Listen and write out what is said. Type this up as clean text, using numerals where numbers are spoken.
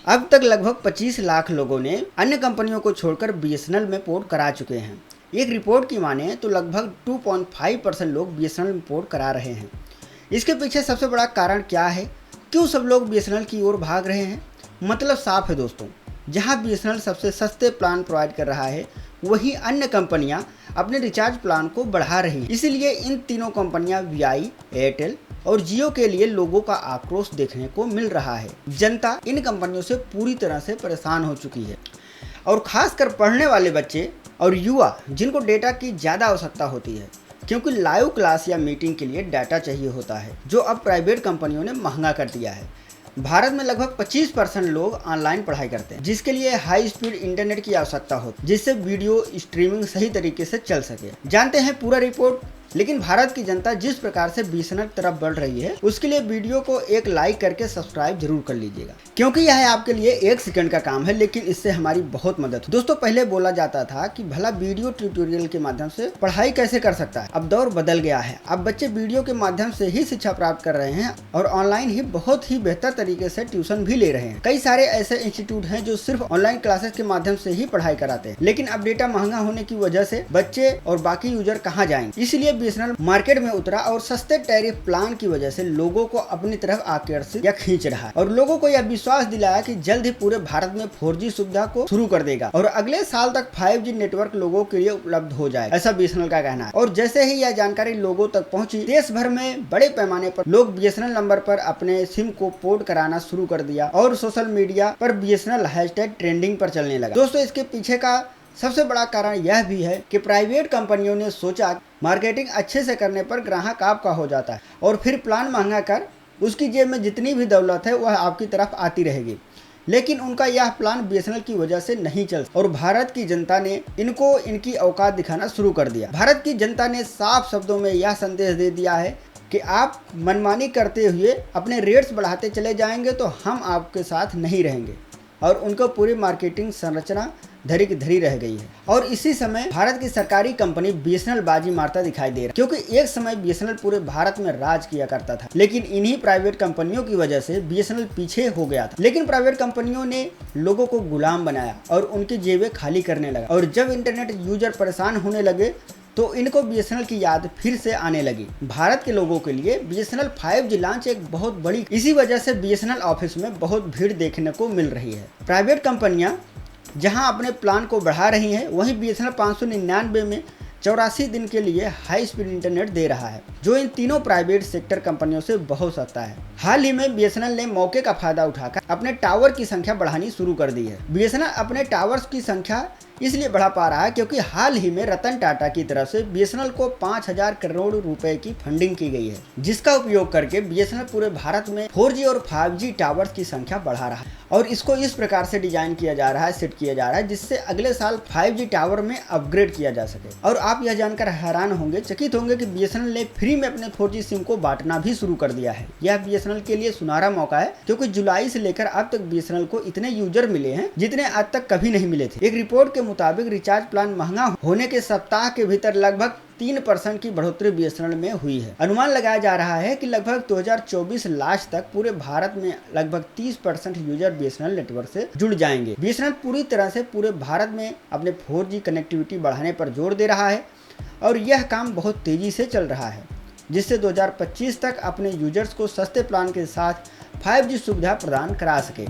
अब तक लगभग 25 लाख लोगों ने अन्य कंपनियों को छोड़कर बीएसएनएल में पोर्ट करा चुके हैं। एक रिपोर्ट की माने तो लगभग 2.5% लोग बीएसएनएल में पोर्ट करा रहे हैं। इसके पीछे सबसे बड़ा कारण क्या है, क्यों सब लोग बीएसएनएल की ओर भाग रहे हैं? मतलब साफ है दोस्तों, जहां बीएसएनएल सबसे सस्ते प्लान प्रोवाइड कर रहा है वहीं अन्य कंपनियां अपने रिचार्ज प्लान को बढ़ा रही हैं। इसीलिए इन तीनों कंपनियां वीआई, एयरटेल और जियो के लिए लोगों का आक्रोश देखने को मिल रहा है। जनता इन कंपनियों से पूरी तरह से परेशान हो चुकी है और खासकर पढ़ने वाले बच्चे और युवा जिनको डेटा की ज़्यादा आवश्यकता होती है, क्योंकि लाइव क्लास या मीटिंग के लिए डाटा चाहिए होता है, जो अब प्राइवेट कंपनियों ने महंगा कर दिया है। भारत में लगभग 25% लोग ऑनलाइन पढ़ाई करते हैं, जिसके लिए हाई स्पीड इंटरनेट की आवश्यकता होती है, जिससे वीडियो स्ट्रीमिंग सही तरीके से चल सके। जानते हैं पूरा रिपोर्ट। लेकिन भारत की जनता जिस प्रकार से बीएसएनएल तरफ बढ़ रही है, उसके लिए वीडियो को एक लाइक करके सब्सक्राइब जरूर कर लीजिएगा, क्योंकि यह आपके लिए 1 सेकंड का काम है, लेकिन इससे हमारी बहुत मदद हो। दोस्तों, पहले बोला जाता था कि भला वीडियो ट्यूटोरियल के माध्यम से पढ़ाई कैसे कर सकता है। अब दौर बदल गया है। अब बच्चे वीडियो के माध्यम से ही शिक्षा प्राप्त कर रहे हैं और ऑनलाइन ही बहुत ही बेहतर तरीके से ट्यूशन भी ले रहे हैं। कई सारे ऐसे इंस्टीट्यूट हैं जो सिर्फ ऑनलाइन क्लासेस के माध्यम से ही पढ़ाई कराते हैं, लेकिन अब डेटा महंगा होने की वजह से बच्चे और बाकी यूजर कहाँ जाएंगे। इसलिए बीएसएनएल मार्केट में उतरा और सस्ते टैरिफ प्लान की वजह से लोगों को अपनी तरफ आकर्षित या खींच रहा है और लोगों को यह विश्वास दिलाया कि जल्द ही पूरे भारत में 4G सुविधा को शुरू कर देगा और अगले साल तक 5G नेटवर्क लोगों के लिए उपलब्ध हो जाएगा, ऐसा बीएसएनएल का कहना है। और जैसे ही यह जानकारी लोगों तक पहुंची, देश भर में बड़े पैमाने पर लोग बीएसएनएल नंबर पर अपने सिम को पोर्ट कराना शुरू कर दिया और सोशल मीडिया पर बीएसएनएल हैशटैग ट्रेंडिंग पर चलने लगा। दोस्तों, इसके पीछे का सबसे बड़ा कारण यह भी है कि प्राइवेट कंपनियों ने सोचा मार्केटिंग अच्छे से करने पर ग्राहक आपका हो जाता है और फिर प्लान महंगा कर उसकी जेब में जितनी भी दौलत है वह आपकी तरफ आती रहेगी। लेकिन उनका यह प्लान बीएसएनएल की वजह से नहीं चल और भारत की जनता ने इनको इनकी औकात दिखाना शुरू कर दिया। भारत की जनता ने साफ शब्दों में यह संदेश दे दिया है कि आप मनमानी करते हुए अपने रेट्स बढ़ाते चले जाएंगे तो हम आपके साथ नहीं रहेंगे, और उनको पूरी मार्केटिंग संरचना धरी की धरी रह गई है। और इसी समय भारत की सरकारी कंपनी बीएसएनएल बाजी मारता दिखाई दे रहा है, क्योंकि एक समय बीएसएनएल पूरे भारत में राज किया करता था, लेकिन इन्हीं प्राइवेट कंपनियों की वजह से बीएसएनएल पीछे हो गया था। लेकिन प्राइवेट कंपनियों ने लोगों को गुलाम बनाया और उनकी जेबें खाली करने लगा, और जब इंटरनेट यूजर परेशान होने लगे तो इनको बीएसएनएल की याद फिर से आने लगी। भारत के लोगों के लिए बीएसएनएल 5G लॉन्च एक बहुत बड़ी, इसी वजह से बीएसएनएल ऑफिस में बहुत भीड़ देखने को मिल रही है। प्राइवेट कंपनियां जहां अपने प्लान को बढ़ा रही हैं, वहीं बीएसएनएल 599 में 84 दिन के लिए हाई स्पीड इंटरनेट दे रहा है, जो इन तीनों प्राइवेट सेक्टर कंपनियों से बहुत सस्ता है। हाल ही में बीएसएनएल ने मौके का फायदा उठाकर अपने टावर की संख्या बढ़ानी शुरू कर दी है। बीएसएनएल अपने टावर्स की संख्या इसलिए बढ़ा पा रहा है क्योंकि हाल ही में रतन टाटा की तरफ से बीएसएनएल को 5000 करोड़ रुपए की फंडिंग की गई है, जिसका उपयोग करके बीएसएनएल पूरे भारत में 4G और 5G टावर्स की संख्या बढ़ा रहा है और इसको इस प्रकार से डिजाइन किया जा रहा है, सेट किया जा रहा है, जिससे अगले साल 5G टावर में अपग्रेड किया जा सके। और आप यह जानकर हैरान होंगे, चकित होंगे कि बीएसएनएल ने फ्री में अपने 4G सिम को बांटना भी शुरू कर दिया है। यह बीएसएनएल के लिए सुनहरा मौका है, क्योंकि जुलाई से लेकर अब तक बीएसएनएल को इतने यूजर मिले हैं जितने आज तक कभी नहीं मिले थे। एक रिपोर्ट के मुताबिक रिचार्ज प्लान महंगा होने के सप्ताह के भीतर लगभग 3% की बढ़ोतरी बीएसएनएल में हुई है। अनुमान लगाया जा रहा है कि लगभग 2024 लास्ट तक पूरे भारत में लगभग 30% यूजर बीएसएनएल नेटवर्क से जुड़ जाएंगे। बीएसएनएल पूरी तरह से पूरे भारत में अपने 4G कनेक्टिविटी बढ़ाने पर जोर दे रहा है और यह काम बहुत तेजी से चल रहा है, जिससे 2025 तक अपने यूजर्स को सस्ते प्लान के साथ 5G सुविधा प्रदान करा सके।